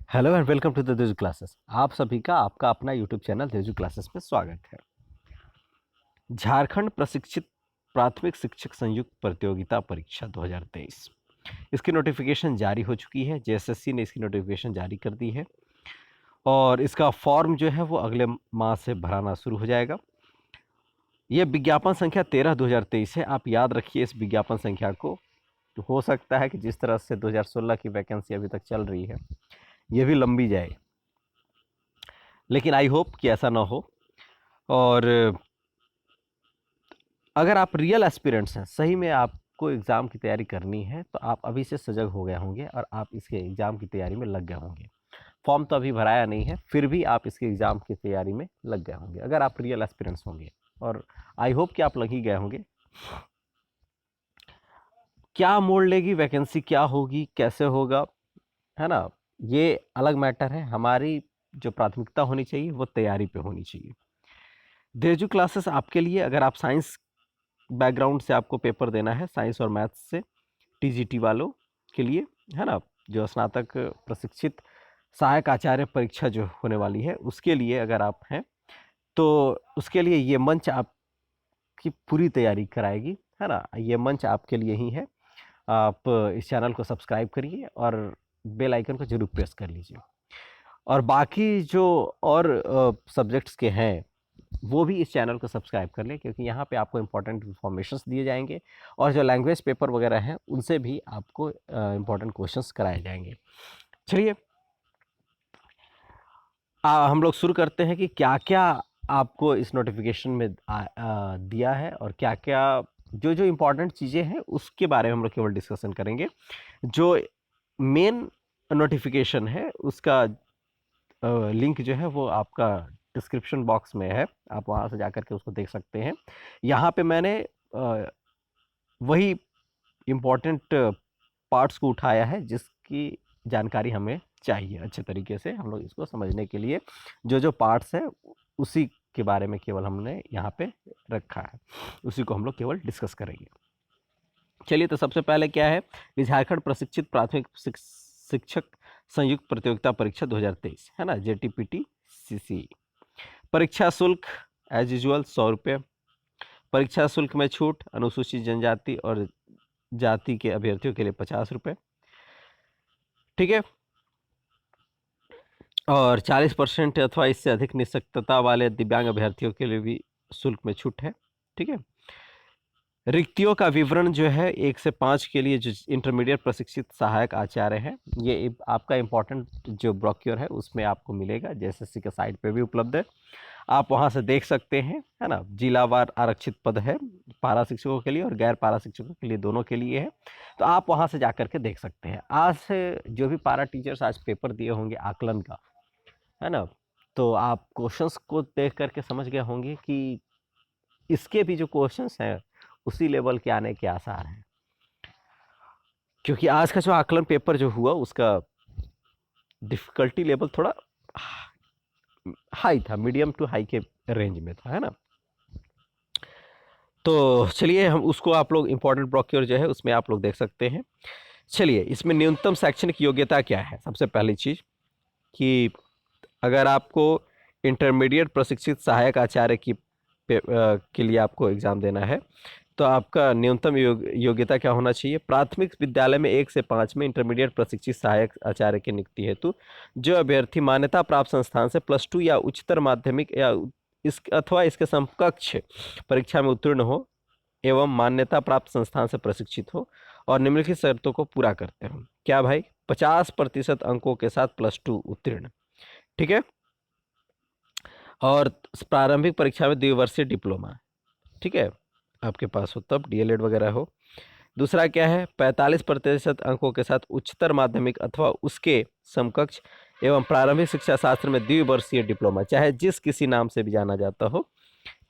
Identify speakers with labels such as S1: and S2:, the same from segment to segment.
S1: Hello and welcome to the Teju classes. आप सभी का आपका अपना यूट्यूब चैनल तेजू क्लासेस में स्वागत है। झारखंड प्रशिक्षित प्राथमिक शिक्षक संयुक्त प्रतियोगिता परीक्षा 2023 इसकी नोटिफिकेशन जारी हो चुकी है। जेएसएससी ने इसकी नोटिफिकेशन जारी कर दी है और इसका फॉर्म जो है वो अगले माह से भराना शुरू हो जाएगा। ये विज्ञापन संख्या 13/2023 है। आप याद रखिए इस विज्ञापन संख्या को। हो सकता है कि जिस तरह से 2016 की वैकेंसी अभी तक चल रही है ये भी लंबी जाए, लेकिन आई होप कि ऐसा ना हो। और अगर आप रियल एस्पिरेंट्स हैं, सही में आपको एग्ज़ाम की तैयारी करनी है, तो आप अभी से सजग हो गए होंगे और आप इसके एग्ज़ाम की तैयारी में लग गए होंगे। फॉर्म तो अभी भराया नहीं है, फिर भी आप इसके एग्ज़ाम की तैयारी में लग गए होंगे अगर आप रियल एस्पिरेंट्स होंगे, और आई होप कि आप लग ही गए होंगे। क्या मोड़ लेगी वैकेंसी, क्या होगी, कैसे होगा, है ना, ये अलग मैटर है। हमारी जो प्राथमिकता होनी चाहिए वो तैयारी पे होनी चाहिए। देजू क्लासेस आपके लिए, अगर आप साइंस बैकग्राउंड से आपको पेपर देना है, साइंस और मैथ्स से, टीजीटी वालों के लिए, है ना, जो स्नातक प्रशिक्षित सहायक आचार्य परीक्षा जो होने वाली है उसके लिए अगर आप हैं, तो उसके लिए ये मंच आपकी पूरी तैयारी कराएगी, है ना। ये मंच आपके लिए ही है। आप इस चैनल को सब्सक्राइब करिए और बेल आइकन को जरूर प्रेस कर लीजिए। और बाकी जो और सब्जेक्ट्स के हैं वो भी इस चैनल को सब्सक्राइब कर लें, क्योंकि यहाँ पे आपको इम्पोर्टेंट इन्फॉर्मेशंस दिए जाएंगे और जो लैंग्वेज पेपर वगैरह हैं उनसे भी आपको इम्पोर्टेंट क्वेश्चंस कराए जाएंगे। चलिए हम लोग शुरू करते हैं कि क्या क्या आपको इस नोटिफिकेशन में दिया है और क्या क्या जो जो इम्पोर्टेंट चीज़ें हैं उसके बारे में हम लोग केवल डिस्कशन करेंगे। जो मेन नोटिफिकेशन है उसका लिंक जो है वो आपका डिस्क्रिप्शन बॉक्स में है, आप वहाँ से जाकर के उसको देख सकते हैं। यहाँ पे मैंने वही इम्पोर्टेंट पार्ट्स को उठाया है जिसकी जानकारी हमें चाहिए। अच्छे तरीके से हम लोग इसको समझने के लिए जो जो पार्ट्स हैं उसी के बारे में केवल हमने यहाँ पे रखा है, उसी को हम लोग केवल डिस्कस करेंगे। चलिए, तो सबसे पहले क्या है कि झारखंड प्रशिक्षित प्राथमिक शिक्षक संयुक्त प्रतियोगिता परीक्षा 2023, है ना, जेटीपीटी सीसी। परीक्षा शुल्क एज यूजुअल 100 रुपये। परीक्षा शुल्क में छूट अनुसूचित जनजाति और जाति के अभ्यर्थियों के लिए 50 रुपये, ठीक है। और 40% अथवा इससे अधिक निःशक्तता वाले दिव्यांग अभ्यर्थियों के लिए भी शुल्क में छूट है, ठीक है। रिक्तियों का विवरण जो है 1 से 5 के लिए जो इंटरमीडिएट प्रशिक्षित सहायक आचार्य हैं, ये आपका इम्पोर्टेंट जो ब्रोक्योर है उसमें आपको मिलेगा, जेएसएससी के साइट पे भी उपलब्ध है, आप वहाँ से देख सकते हैं, है ना। जिलावार आरक्षित पद है, पारा शिक्षकों के लिए और गैर पारा शिक्षकों के लिए, दोनों के लिए है, तो आप वहाँ से जा कर के देख सकते हैं। आज से जो भी पारा टीचर्स आज पेपर दिए होंगे आकलन का, है ना, तो आप क्वेश्चंस को देख करके समझ गए होंगे कि इसके भी जो क्वेश्चंस हैं उसी लेवल के आने के आसार हैं, क्योंकि आज का जो आकलन पेपर जो हुआ उसका डिफ़िकल्टी लेवल थोड़ा हाई था, मीडियम टू हाई के रेंज में था, है ना। तो चलिए हम उसको, आप लोग इम्पोर्टेंट ब्रोक्योर जो है उसमें आप लोग देख सकते हैं। चलिए, इसमें न्यूनतम शैक्षणिक योग्यता क्या है। सबसे पहली चीज़ कि अगर आपको इंटरमीडिएट प्रशिक्षित सहायक आचार्य के लिए आपको एग्ज़ाम देना है, तो आपका न्यूनतम योग्यता क्या होना चाहिए। प्राथमिक विद्यालय में 1 से 5 में इंटरमीडिएट प्रशिक्षित सहायक आचार्य की नियुक्ति हेतु जो अभ्यर्थी मान्यता प्राप्त संस्थान से +2 या उच्चतर माध्यमिक या इस अथवा इसके समकक्ष परीक्षा में उत्तीर्ण हो एवं मान्यता प्राप्त संस्थान से प्रशिक्षित हो और निम्नलिखित शर्तों को पूरा करते हो। क्या भाई, 50% अंकों के साथ +2 उत्तीर्ण, ठीक है। और प्रारंभिक परीक्षा में द्विवर्षीय डिप्लोमा, ठीक है, आपके पास हो, तब डीएलएड वगैरह हो। दूसरा क्या है, 45% अंकों के साथ उच्चतर माध्यमिक अथवा उसके समकक्ष एवं प्रारंभिक शिक्षा शास्त्र में द्विवर्षीय डिप्लोमा, चाहे जिस किसी नाम से भी जाना जाता हो,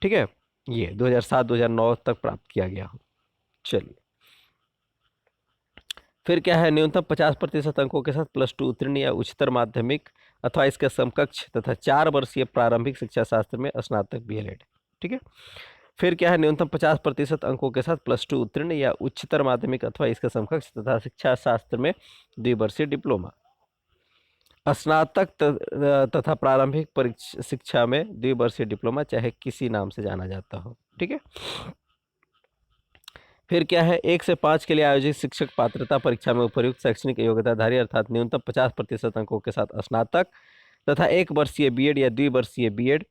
S1: ठीक है, ये 2007-2009 तक प्राप्त किया गया हो। चलिए, फिर क्या है, न्यूनतम 50% अंकों के साथ +2 उत्तीर्ण या उच्चतर माध्यमिक अथवा इसके समकक्ष तथा 4 वर्षीय प्रारंभिक शिक्षा शास्त्र में स्नातक बीएलएड, ठीक है। फिर क्या है, न्यूनतम 50% अंकों के साथ +2 उत्तीर्ण या उच्चतर माध्यमिक अथवा इसके समकक्ष तथा शिक्षा शास्त्र में द्विवर्षीय डिप्लोमा। स्नातक तथा प्रारंभिक शिक्षा में द्विवर्षीय डिप्लोमा चाहे किसी नाम से जाना जाता हो। ठीक है। फिर क्या है, 1 से 5 के लिए आयोजित शिक्षक पात्रता परीक्षा में उपर्युक्त शैक्षणिक योग्यताधारी अर्थात न्यूनतम 50% अंकों के साथ स्नातक तथा 1 वर्षीय बीएड या द्विवर्षीय बीएड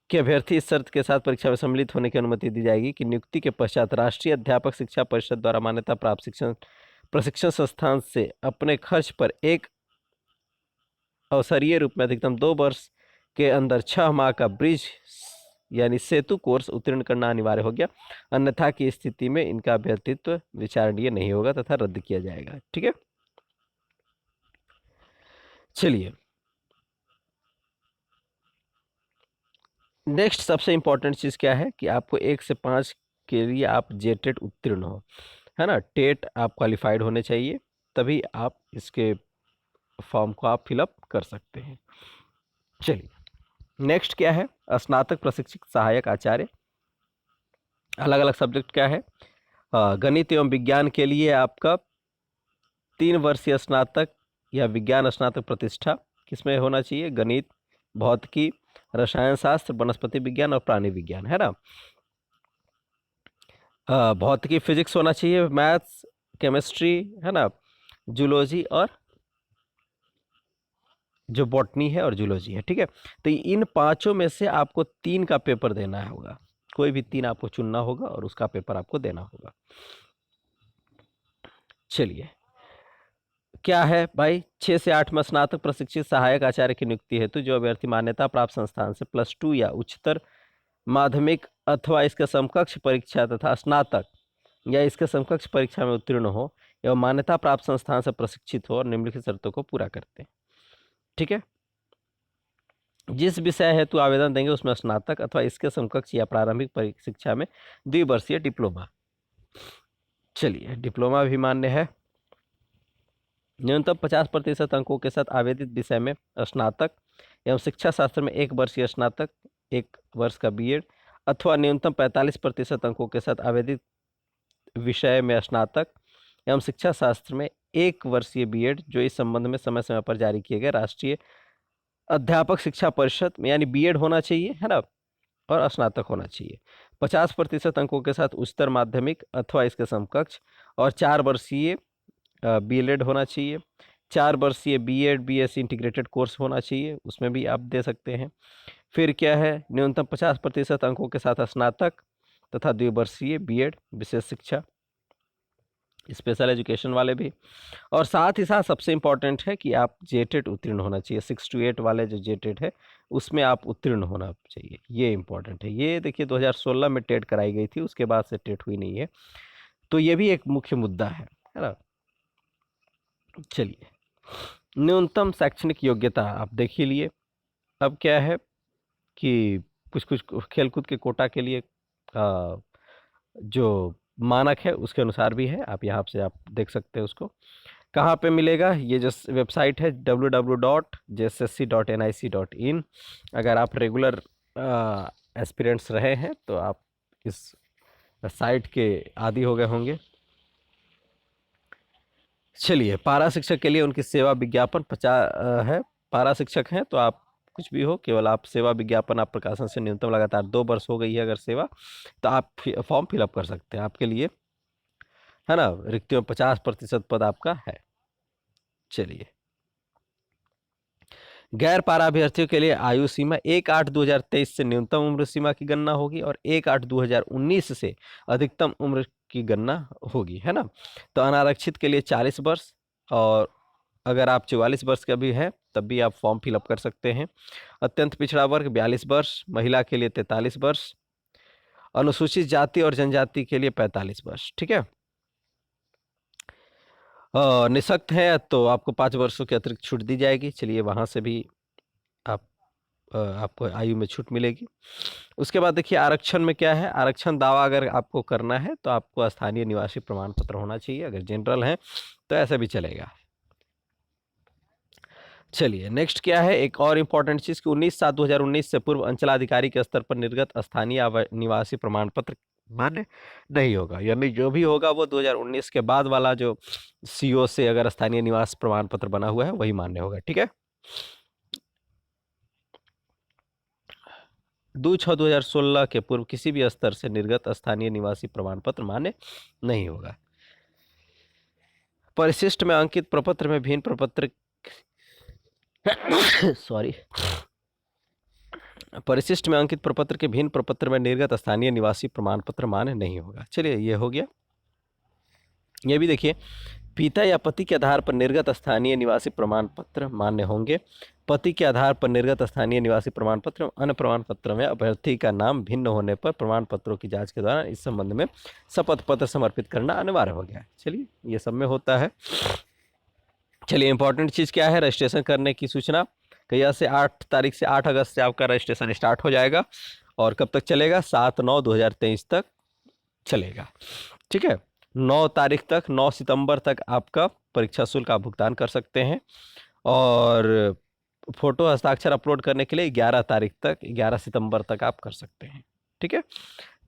S1: के अभ्यर्थी इस शर्त के साथ परीक्षा में सम्मिलित होने की अनुमति दी जाएगी कि नियुक्ति के पश्चात राष्ट्रीय अध्यापक शिक्षा परिषद द्वारा मान्यता प्राप्त शिक्षण प्रशिक्षण संस्थान से अपने खर्च पर एक अवसरीय रूप में अधिकतम 2 वर्ष के अंदर 6 माह का ब्रिज यानी सेतु कोर्स उत्तीर्ण करना अनिवार्य हो गया, अन्यथा की स्थिति में इनका अभ्यर्थित्व विचारणीय नहीं होगा तथा रद्द किया जाएगा। ठीक है। चलिए नेक्स्ट सबसे इंपॉर्टेंट चीज क्या है कि आपको 1 से 5 के लिए आप जेटेट उत्तीर्ण हो, है ना, टेट आप क्वालिफाइड होने चाहिए, तभी आप इसके फॉर्म को आप फिलअप कर सकते हैं। चलिए नेक्स्ट क्या है, स्नातक प्रशिक्षित सहायक आचार्य। अलग अलग सब्जेक्ट क्या है, गणित एवं विज्ञान के लिए आपका 3 वर्षीय स्नातक या विज्ञान स्नातक प्रतिष्ठा किसमें होना चाहिए, गणित, भौतिकी, रसायन शास्त्र, वनस्पति विज्ञान और प्राणी विज्ञान, है ना। भौतिकी फिजिक्स होना चाहिए, मैथ्स, केमिस्ट्री, है ना, जूलॉजी और जो बॉटनी है और जूलॉजी है। ठीक है। तो इन 5 में से आपको 3 का पेपर देना होगा, कोई भी 3 आपको चुनना होगा और उसका पेपर आपको देना होगा। चलिए क्या है भाई, 6 से 8 में स्नातक प्रशिक्षित सहायक आचार्य की नियुक्ति हेतु जो अभ्यर्थी मान्यता प्राप्त संस्थान से +2 या उच्चतर माध्यमिक अथवा इसके समकक्ष परीक्षा तथा स्नातक या इसके समकक्ष परीक्षा में उत्तीर्ण हो एवं मान्यता प्राप्त संस्थान से प्रशिक्षित हो और निम्नलिखित शर्तों को पूरा करते हैं। ठीक है। जिस विषय हेतु आवेदन देंगे उसमें स्नातक अथवा इसके समकक्ष या प्रारंभिक शिक्षा में द्विवर्षीय डिप्लोमा। चलिए डिप्लोमा भी मान्य है। न्यूनतम 50% अंकों के साथ आवेदित विषय में स्नातक एवं शिक्षा शास्त्र में 1 वर्षीय स्नातक, 1 वर्ष का बीएड अथवा न्यूनतम 45% अंकों के साथ आवेदित विषय में स्नातक एवं शिक्षा शास्त्र में 1 वर्षीय बीएड जो इस संबंध में समय समय पर जारी किए गए राष्ट्रीय अध्यापक शिक्षा परिषद में यानी बीएड होना चाहिए, है ना, और स्नातक होना चाहिए। 50% अंकों के साथ उच्चतर माध्यमिक अथवा इसके समकक्ष और 4 वर्षीय बीएलएड होना चाहिए। 4 वर्षीय बीएड बीएससी इंटीग्रेटेड कोर्स होना चाहिए, उसमें भी आप दे सकते हैं। फिर क्या है, न्यूनतम 50% अंकों के साथ स्नातक तथा द्विवर्षीय बीएड विशेष शिक्षा, स्पेशल एजुकेशन वाले भी, और साथ ही साथ सबसे इम्पॉर्टेंट है कि आप जेटेट उत्तीर्ण होना चाहिए। 6 to 8 वाले जो जेटेट है उसमें आप उत्तीर्ण होना चाहिए, ये इम्पॉर्टेंट है। ये देखिए 2016 में टेट कराई गई थी, उसके बाद से टेट हुई नहीं है, तो ये भी एक मुख्य मुद्दा है ना। चलिए न्यूनतम शैक्षणिक योग्यता आप देख ही लिए। अब क्या है कि कुछ कुछ खेलकूद के कोटा के लिए जो मानक है उसके अनुसार भी है, आप यहाँ से आप देख सकते हैं उसको। कहाँ पे मिलेगा, ये जो वेबसाइट है www.jssc.nic.in। अगर आप रेगुलर एस्पिरेंट्स रहे हैं तो आप इस साइट के आदी हो गए होंगे। चलिए पारा शिक्षक के लिए उनकी सेवा विज्ञापन 50 है। पारा शिक्षक हैं तो आप कुछ भी हो, केवल आप सेवा विज्ञापन आप प्रकाशन से न्यूनतम लगातार 2 वर्ष हो गई है अगर सेवा, तो आप फॉर्म फिलअप कर सकते हैं, आपके लिए, है ना। रिक्तियों 50% पद आपका है। चलिए गैर पारा अभ्यर्थियों के लिए आयु सीमा 1/8/2023 से न्यूनतम उम्र सीमा की गणना होगी और 1/8/2019 से अधिकतम उम्र की गणना होगी, है ना। तो अनारक्षित के लिए 40 वर्ष और अगर आप 44 वर्ष का भी है तब भी आप फॉर्म फिलअप कर सकते हैं। अत्यंत पिछड़ा वर्ग 42 वर्ष, महिला के लिए 43 वर्ष, अनुसूचित जाति और जनजाति के लिए 45 वर्ष। ठीक है। निःशक्त है तो आपको 5 वर्षों की अतिरिक्त छूट दी जाएगी। चलिए वहाँ से भी आपको आयु में छूट मिलेगी। उसके बाद देखिए आरक्षण में क्या है, आरक्षण दावा अगर आपको करना है तो आपको स्थानीय निवासी प्रमाण पत्र होना चाहिए, अगर जनरल है तो ऐसा भी चलेगा। चलिए नेक्स्ट क्या है, एक और इम्पॉर्टेंट चीज़ कि 19/7/2019 से पूर्व अंचलाधिकारी के स्तर पर निर्गत स्थानीय निवासी प्रमाण पत्र मान्य नहीं होगा, यानी जो भी होगा वो 2019 के बाद वाला जो सीओ से अगर स्थानीय निवास प्रमाण पत्र बना हुआ है वही मान्य होगा। ठीक है, 2/6/2016 के पूर्व किसी भी स्तर से निर्गत स्थानीय निवासी प्रमाण पत्र मान्य नहीं होगा। परिशिष्ट में अंकित प्रपत्र में भिन्न प्रपत्र सॉरी, परिशिष्ट में अंकित प्रपत्र के भिन्न प्रपत्र में निर्गत स्थानीय निवासी प्रमाण पत्र मान्य नहीं होगा। चलिए ये हो गया। ये भी देखिए, पिता या पति के आधार पर निर्गत स्थानीय निवासी प्रमाण पत्र मान्य होंगे। पति के आधार पर निर्गत स्थानीय निवासी प्रमाण पत्र अन्य प्रमाण पत्र में अभ्यर्थी का नाम भिन्न होने पर प्रमाण पत्रों की जांच के दौरान इस संबंध में शपथ पत्र समर्पित करना अनिवार्य हो गया है। चलिए ये सब में होता है। चलिए इंपॉर्टेंट चीज़ क्या है, रजिस्ट्रेशन करने की सूचना। कहिया से 8 तारीख से 8 अगस्त से आपका रजिस्ट्रेशन स्टार्ट हो जाएगा और कब तक चलेगा, 7/9/2023 तक चलेगा। ठीक है, 9 तारीख तक, 9 सितंबर तक आपका परीक्षा शुल्क का भुगतान कर सकते हैं और फोटो हस्ताक्षर अपलोड करने के लिए 11 तारीख तक, 11 सितंबर तक आप कर सकते हैं। ठीक है,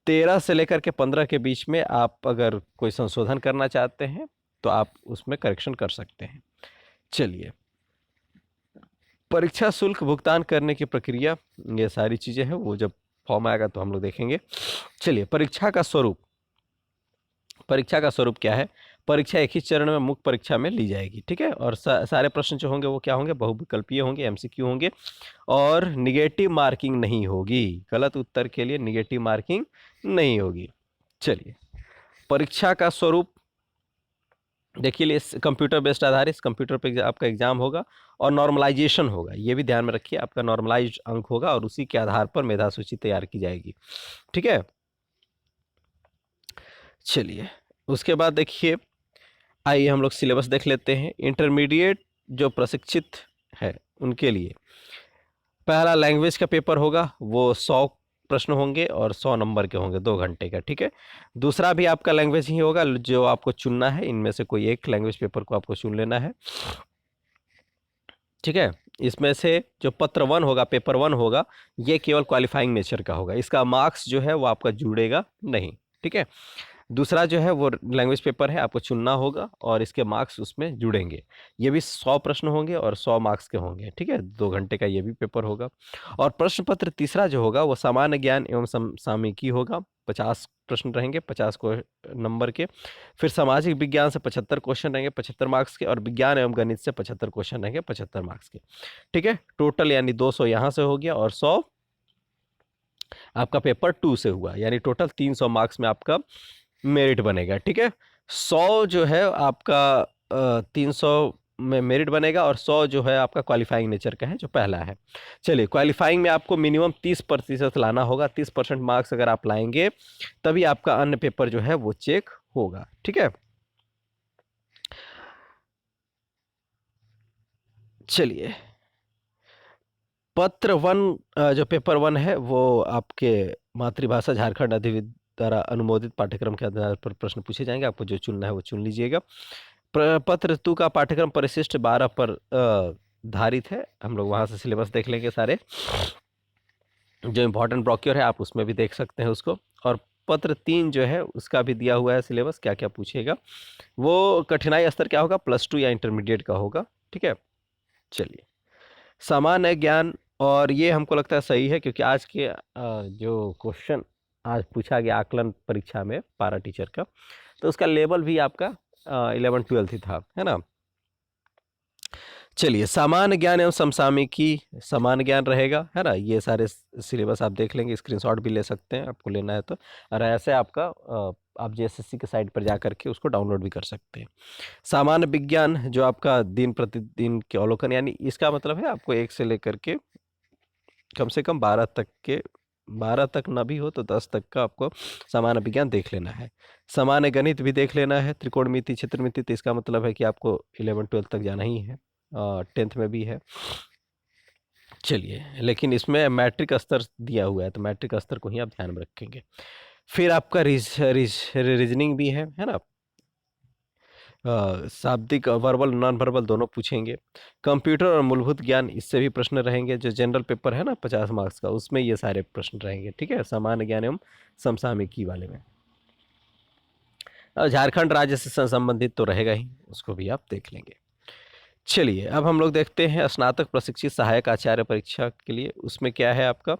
S1: 13 से लेकर के 15 के बीच में आप अगर कोई संशोधन करना चाहते हैं तो आप उसमें करेक्शन कर सकते हैं। चलिए, परीक्षा शुल्क भुगतान करने की प्रक्रिया, ये सारी चीज़ें हैं, वो जब फॉर्म आएगा तो हम लोग देखेंगे। चलिए, परीक्षा का स्वरूप। परीक्षा का स्वरूप क्या है, परीक्षा एक ही चरण में मुख्य परीक्षा में ली जाएगी। ठीक है, और सारे प्रश्न जो होंगे वो क्या होंगे, बहुविकल्पीय होंगे, एमसीक्यू होंगे और निगेटिव मार्किंग नहीं होगी। गलत उत्तर के लिए निगेटिव मार्किंग नहीं होगी। चलिए, परीक्षा का स्वरूप देखिए, इस कंप्यूटर बेस्ड आधारित, कंप्यूटर पे आपका एग्जाम होगा और नॉर्मलाइजेशन होगा। ये भी ध्यान में रखिए, आपका नॉर्मलाइज अंक होगा और उसी के आधार पर मेधा सूची तैयार की जाएगी। ठीक है, चलिए उसके बाद देखिए, आइए हम लोग सिलेबस देख लेते हैं। इंटरमीडिएट जो प्रशिक्षित है उनके लिए पहला लैंग्वेज का पेपर होगा, वो 100 प्रश्न होंगे और 100 नंबर के होंगे, 2 घंटे का। ठीक है, दूसरा भी आपका लैंग्वेज ही होगा, जो आपको चुनना है, इनमें से कोई एक लैंग्वेज पेपर को आपको चुन लेना है। ठीक है, इसमें से जो पत्र 1 होगा, पेपर 1 होगा, ये केवल क्वालिफाइंग नेचर का होगा, इसका मार्क्स जो है वो आपका जुड़ेगा नहीं। ठीक है, दूसरा जो है वो लैंग्वेज पेपर है, आपको चुनना होगा और इसके मार्क्स उसमें जुड़ेंगे। ये भी 100 प्रश्न होंगे और 100 मार्क्स के होंगे। ठीक है, 2 घंटे का ये भी पेपर होगा। और प्रश्न पत्र तीसरा जो होगा वो सामान्य ज्ञान एवं समसामयिकी होगा, 50 प्रश्न रहेंगे, 50 को नंबर के। फिर सामाजिक विज्ञान से 75 क्वेश्चन रहेंगे, 75 मार्क्स के, और विज्ञान एवं गणित से 75 क्वेश्चन रहेंगे, 75 मार्क्स के। ठीक है, टोटल यानी 200 यहाँ से हो गया और 100 आपका पेपर 2 से हुआ, यानी टोटल 300 मार्क्स में आपका मेरिट बनेगा। ठीक है, 100 जो है आपका 300 में मेरिट बनेगा और 100 जो है आपका क्वालिफाइंग नेचर का है, जो पहला है। चलिए, क्वालिफाइंग में आपको मिनिमम 30% लाना होगा। 30% मार्क्स अगर आप लाएंगे तभी आपका अन्य पेपर जो है वो चेक होगा। ठीक है, चलिए, पत्र 1 जो पेपर 1 है वो आपके मातृभाषा झारखंड अधिविद्या द्वारा अनुमोदित पाठ्यक्रम के आधार पर प्रश्न पूछे जाएंगे, आपको जो चुनना है वो चुन लीजिएगा। पत्र 2 का पाठ्यक्रम परिशिष्ट 12 पर धारित है, हम लोग वहाँ से सिलेबस देख लेंगे सारे। जो इम्पोर्टेंट ब्रोक्योर है आप उसमें भी देख सकते हैं उसको। और पत्र 3 जो है उसका भी दिया हुआ है सिलेबस, क्या क्या पूछेगा। वो कठिनाई स्तर क्या होगा, +2 या इंटरमीडिएट का होगा। ठीक है, चलिए, सामान्य ज्ञान, और ये हमको लगता है सही है क्योंकि आज के जो क्वेश्चन आज पूछा गया आकलन परीक्षा में पारा टीचर का, तो उसका लेवल भी आपका 11-12 ही था, है ना। चलिए, सामान्य ज्ञान एवं समसामयिकी सामान्य ज्ञान रहेगा, है ना। ये सारे सिलेबस आप देख लेंगे, स्क्रीनशॉट भी ले सकते हैं आपको लेना है तो, और ऐसे आपका आप जेएसएससी के साइट पर जा करके उसको डाउनलोड भी कर सकते हैं। सामान्य विज्ञान जो आपका दिन प्रतिदिन के अवलोकन, यानी इसका मतलब है आपको 1 से लेकर के कम से कम 12 तक के, 12 तक ना भी हो तो 10 तक का आपको सामान्य विज्ञान देख लेना है। सामान्य गणित भी देख लेना है, त्रिकोणमिति, क्षेत्रमिति, तो इसका मतलब है कि आपको 11-12 तक जाना ही है, 10th में भी है। चलिए, लेकिन इसमें मैट्रिक स्तर दिया हुआ है तो मैट्रिक स्तर को ही आप ध्यान में रखेंगे। फिर आपका रीजनिंग भी है ना। शाब्दिक वर्बल नॉन वर्बल दोनों पूछेंगे। कंप्यूटर और मूलभूत ज्ञान, इससे भी प्रश्न रहेंगे। जो जनरल पेपर है ना 50 मार्क्स का, उसमें ये सारे प्रश्न रहेंगे। ठीक है, सामान्य ज्ञान एवं समसामयिकी वाले में। झारखंड राज्य से संबंधित तो रहेगा ही, उसको भी आप देख लेंगे। चलिए अब हम लोग देखते हैं स्नातक प्रशिक्षित सहायक आचार्य परीक्षा के लिए। उसमें क्या है आपका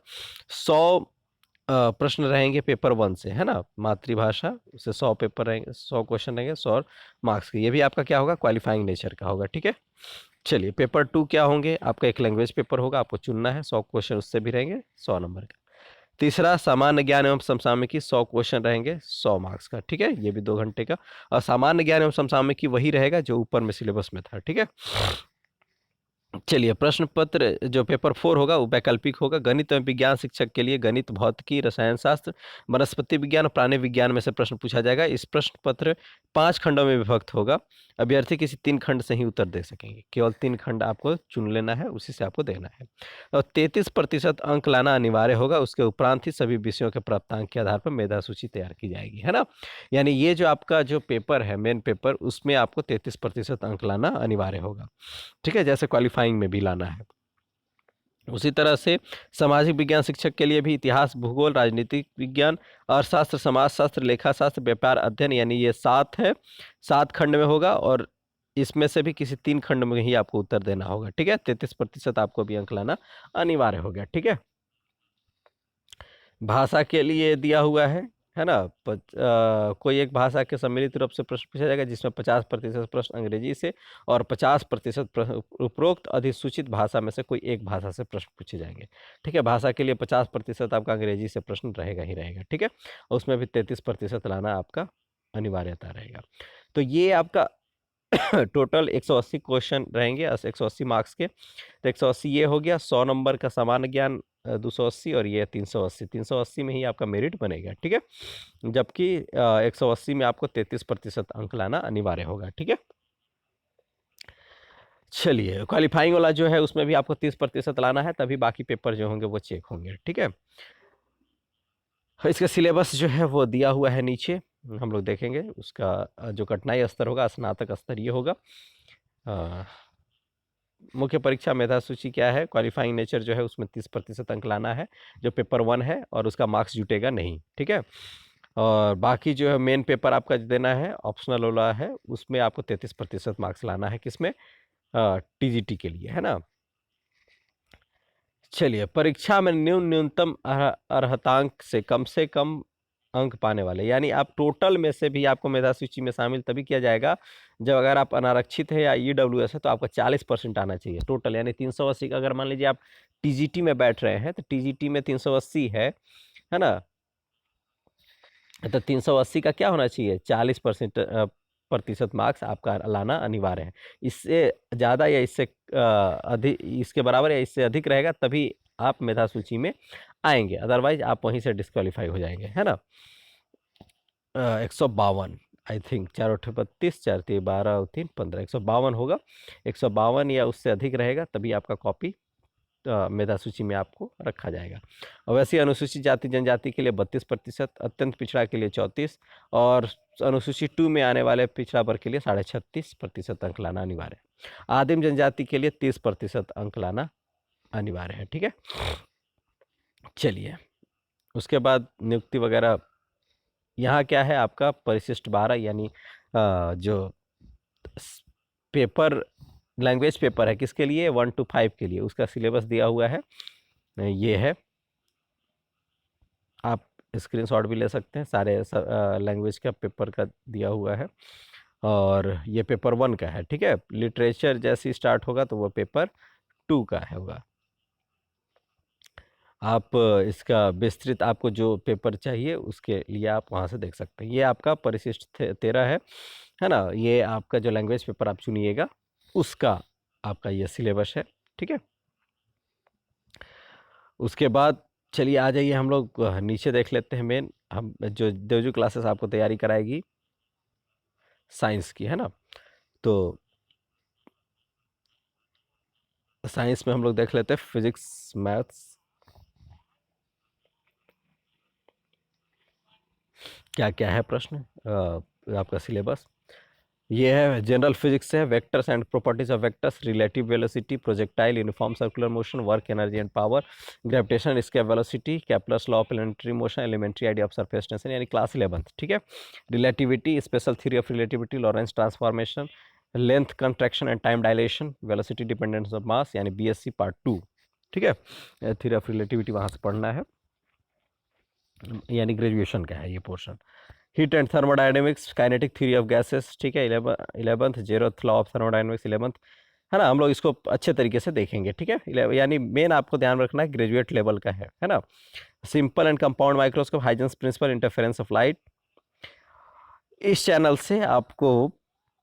S1: 100 प्रश्न रहेंगे पेपर 1 से, है ना, मातृभाषा से 100 पेपर रहेंगे, 100 क्वेश्चन रहेंगे, 100 मार्क्स के। ये भी आपका क्या होगा, क्वालिफाइंग नेचर का होगा, ठीक है। चलिए पेपर 2 क्या होंगे, आपका एक लैंग्वेज पेपर होगा, आपको चुनना है, 100 क्वेश्चन उससे भी रहेंगे 100 नंबर का। तीसरा सामान्य ज्ञान एवं समसामयिकी 100 क्वेश्चन रहेंगे 100 मार्क्स का, ठीक है, ये भी 2 घंटे का। और सामान्य ज्ञान एवं समसामयिकी वही रहेगा जो ऊपर में सिलेबस में था, ठीक है। चलिए प्रश्न पत्र जो पेपर 4 होगा वो वैकल्पिक होगा। गणित एवं विज्ञान शिक्षक के लिए गणित, भौतिकी, रसायन शास्त्र, वनस्पति विज्ञान और प्राणी विज्ञान में से प्रश्न पूछा जाएगा। इस प्रश्न पत्र 5 खंडों में विभक्त होगा। अभ्यर्थी किसी 3 खंड से ही उत्तर दे सकेंगे, केवल 3 खंड आपको चुन लेना है, उसी से आपको देना है। और 33% अंक लाना अनिवार्य होगा। उसके उपरांत ही सभी विषयों के प्राप्तांक के आधार पर मेधा सूची तैयार की जाएगी, है ना। यानी ये जो आपका जो पेपर है मेन पेपर, उसमें आपको 33% अंक लाना अनिवार्य होगा, ठीक है, जैसे क्वालिफाइंग में भी लाना है। उसी तरह से सामाजिक विज्ञान शिक्षक के लिए भी इतिहास, भूगोल, राजनीतिक विज्ञान, अर्थशास्त्र, समाजशास्त्र, लेखाशास्त्र, व्यापार अध्ययन, यानी ये 7 है, 7 खंड में होगा और इसमें से भी किसी 3 खंड में ही आपको उत्तर देना होगा, ठीक है। 33% आपको भी अंक लाना अनिवार्य हो गया, ठीक है। भाषा के लिए दिया हुआ है ना। कोई एक भाषा के सम्मिलित रूप से प्रश्न पूछा जाएगा जिसमें 50% प्रश्न अंग्रेजी से और 50% उपरोक्त अधिसूचित भाषा में से कोई एक भाषा से प्रश्न पूछे जाएंगे, ठीक है। भाषा के लिए 50% आपका अंग्रेजी से प्रश्न रहेगा ही रहेगा, ठीक है। और उसमें भी 33% लाना आपका अनिवार्यता रहेगा। तो ये आपका टोटल 180 क्वेश्चन रहेंगे 180 मार्क्स के। तो 180 ये हो गया, 100 नंबर का सामान्य ज्ञान 280 और ये 380 में ही आपका मेरिट बनेगा, ठीक है। जबकि 180 में आपको 33% अंक लाना अनिवार्य होगा, ठीक है। चलिए क्वालिफाइंग वाला जो है उसमें भी आपको 30% लाना है, तभी बाकी पेपर जो होंगे वो चेक होंगे, ठीक है। इसका सिलेबस जो है वो दिया हुआ है नीचे, हम लोग देखेंगे। उसका जो कठिनाई स्तर होगा स्नातक स्तर ये होगा। मुख्य परीक्षा मेधा सूची क्या है, क्वालिफाइंग नेचर जो है उसमें 30% अंक लाना है, जो पेपर 1 है, और उसका मार्क्स जुटेगा नहीं, ठीक है। और बाकी जो है मेन पेपर आपका देना है, ऑप्शनल वाला है, उसमें आपको 33% मार्क्स लाना है, किसमें, टीजीटी के लिए, है ना। चलिए परीक्षा में न्यूनतम अर्हतांक से कम अंक पाने वाले, यानी आप टोटल में से भी आपको मेधा सूची में शामिल तभी किया जाएगा जब अगर आप अनारक्षित है या ईडब्ल्यूएस है तो आपका 40% आना चाहिए टोटल। यानी 380 का अगर मान लीजिए आप टीजीटी में बैठ रहे हैं तो टीजीटी में 380 है ना। तो 380 का क्या होना चाहिए, 40% प्रतिशत मार्क्स आपका लाना अनिवार्य है। इससे ज़्यादा या इससे अधिक, इसके बराबर या इससे अधिक रहेगा तभी आप मेधा सूची में आएंगे, अदरवाइज आप वहीं से डिस्क्वालीफाई हो जाएंगे, है ना। 152 आई थिंक, 4×8 = 32, 4×3 = 12, 3×15, 152 होगा। 152 या उससे अधिक रहेगा तभी आपका कॉपी मेधा सूची में आपको रखा जाएगा। और वैसे अनुसूचित जाति जनजाति के लिए 32%, अत्यंत पिछड़ा के लिए 34, और अनुसूचित 2 में आने वाले पिछड़ा वर्ग के लिए 36.5% अंक लाना अनिवार्य है। आदिम जनजाति के लिए 30% अंक लाना अनिवार्य है, ठीक है। चलिए उसके बाद नियुक्ति वगैरह, यहाँ क्या है आपका परिशिष्ट 12, यानी जो पेपर लैंग्वेज पेपर है किसके लिए, 1 to 5 के लिए, उसका सिलेबस दिया हुआ है, ये है। आप स्क्रीनशॉट भी ले सकते हैं, सारे लैंग्वेज का पेपर का दिया हुआ है, और ये पेपर 1 का है, ठीक है। लिटरेचर जैसे स्टार्ट होगा तो वो पेपर 2 का होगा। आप इसका विस्तृत आपको जो पेपर चाहिए उसके लिए आप वहाँ से देख सकते हैं। ये आपका परिशिष्ट 13 है ना। ये आपका जो लैंग्वेज पेपर आप चुनिएगा उसका आपका ये सिलेबस है, ठीक है। उसके बाद चलिए आ जाइए हम लोग नीचे देख लेते हैं। मेन हम जो देवजू क्लासेस आपको तैयारी कराएगी साइंस की, है ना। तो साइंस में हम लोग देख लेते हैं फिजिक्स, मैथ्स, क्या क्या है प्रश्न, आपका सिलेबस। ये है जनरल फिजिक्स है, vectors and properties of vectors, relative velocity, projectile, uniform circular motion, work energy and power, gravitation, escape velocity, Kepler's law of planetary motion, elementary idea of surface tension, यानी class 11, ठीक है। Relativity, special theory of relativity, Lorentz transformation, length contraction and time dilation, velocity dependence of mass, यानी BSc part 2, ठीक है। Theory of relativity वहाँ से पढ़ना है, यानी ग्रेजुएशन का है ये portion. Heat and thermodynamics, kinetic theory of gases, ठीक है। 11th zeroth law of thermodynamics 11th, है ना। हम लोग इसको अच्छे तरीके से देखेंगे, ठीक है। यानी मेन आपको ध्यान रखना है ग्रेजुएट लेवल का है ना। Simple and compound microscope, Huygens principle, interference of light. इस चैनल से आपको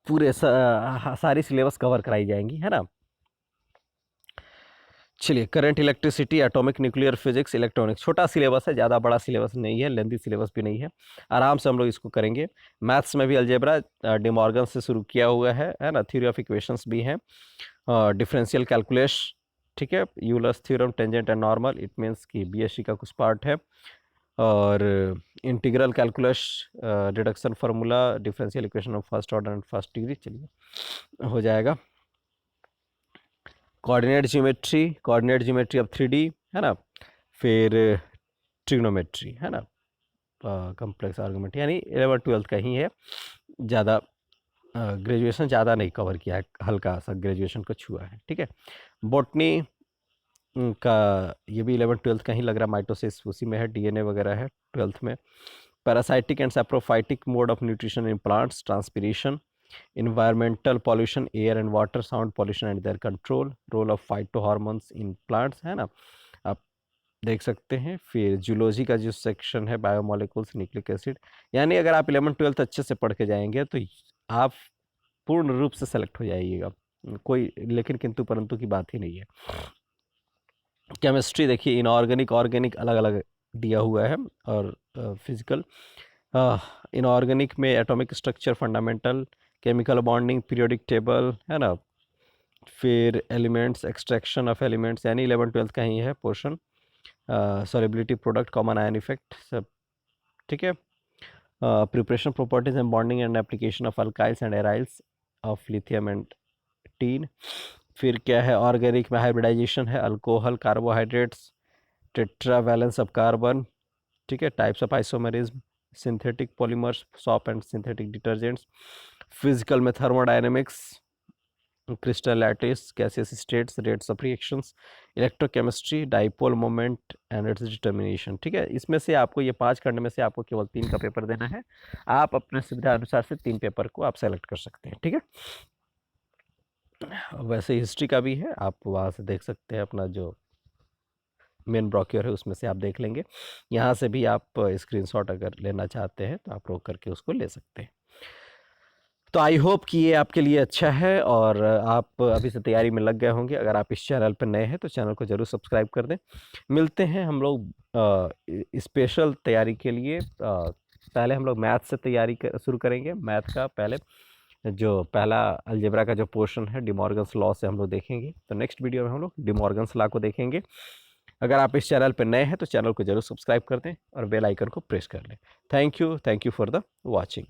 S1: पूरे सारी सिलेबस कवर कराई जाएंगी, है ना। चलिए, current electricity, atomic nuclear physics, electronics, छोटा सिलेबस है, ज़्यादा बड़ा सिलेबस नहीं है, लेंथी सिलेबस भी नहीं है, आराम से हम लोग इसको करेंगे। मैथ्स में भी अलजेब्रा डिमॉर्गन से शुरू किया हुआ है ना। थ्योरी ऑफ इक्वेशंस भी हैं, डिफरेंशियल कैलकुलस, ठीक है। Euler's theorem, tangent and normal, it means कि बीएससी का कुछ पार्ट है। और integral calculus, reduction formula, differential equation of first order and first degree, चलिए हो जाएगा। कोऑर्डिनेट ज्योमेट्री ऑफ 3D, है ना। फिर ट्रिग्नोमेट्री, है ना। कॉम्प्लेक्स आर्गुमेंट, यानी 11th 12th का ही है, ज़्यादा ग्रेजुएशन ज़्यादा नहीं कवर किया है, हल्का सा ग्रेजुएशन को छुआ है, ठीक है। बॉटनी का ये भी 11th 12th का ही लग रहा है, माइटोसिस उसी में है, डीएनए वगैरह है 12th में। Parasitic and saprophytic mode of nutrition in plants, transpiration, environmental pollution, air and water, sound pollution and their control, role of phytohormones in plants, है ना, आप देख सकते हैं। फिर जूलॉजी का जो सेक्शन है, बायोमोलिकुल्स, न्यूक्लिक एसिड, यानी अगर आप 11th 12th अच्छे से पढ़ के जाएंगे तो आप पूर्ण रूप से सेलेक्ट हो जाइएगा, कोई लेकिन किंतु परंतु की बात ही नहीं है। केमिस्ट्री देखिए, इनऑर्गेनिक, ऑर्गेनिक अलग अलग दिया हुआ है, और फिजिकल, इनऑर्गेनिक में atomic structure, fundamental, chemical bonding, periodic table, है ना। फिर एलिमेंट्स, एक्सट्रैक्शन ऑफ एलिमेंट्स, यानी 11th 12th का ही है portion. Solubility, product, common ion effect, सब ठीक है। Preparation, properties and bonding and application of alkyls and aryls of lithium and tin. फिर क्या है, ऑर्गेनिक में हाइब्रिडाइजेशन है, alcohol, carbohydrates, tetravalence of carbon, ठीक है। Types of isomerism, synthetic polymers, soap and synthetic detergents. Physical में thermodynamics, crystal lattice, gaseous states, rates of reactions, electrochemistry, dipole moment and its determination, ठीक है। इसमें से आपको ये 5 खंड में से आपको केवल 3 का पेपर देना है, आप अपने सुविधा अनुसार से 3 पेपर को आप सेलेक्ट कर सकते हैं, ठीक है। वैसे हिस्ट्री का भी है, आप वहाँ से देख सकते हैं, अपना जो मेन ब्रोक्योर है उसमें से आप देख लेंगे। यहाँ से भी आप स्क्रीनशॉट अगर लेना चाहते हैं तो आप रोक करके उसको ले सकते हैं। तो आई होप कि ये आपके लिए अच्छा है, और आप अभी से तैयारी में लग गए होंगे। अगर आप इस चैनल पर नए हैं तो चैनल को ज़रूर सब्सक्राइब कर दें। मिलते हैं हम लोग स्पेशल तैयारी के लिए। पहले हम लोग मैथ से तैयारी शुरू करेंगे। मैथ का पहले जो पहला अलजेब्रा का जो पोर्शन है, डिमॉर्गन्स लॉ से हम लोग देखेंगे। तो नेक्स्ट वीडियो में हम लोग डिमॉर्गन्स लॉ को देखेंगे। अगर आप इस चैनल पर नए हैं तो चैनल को जरूर सब्सक्राइब कर दें और बेल आइकन को प्रेस कर लें। Thank you for the watching.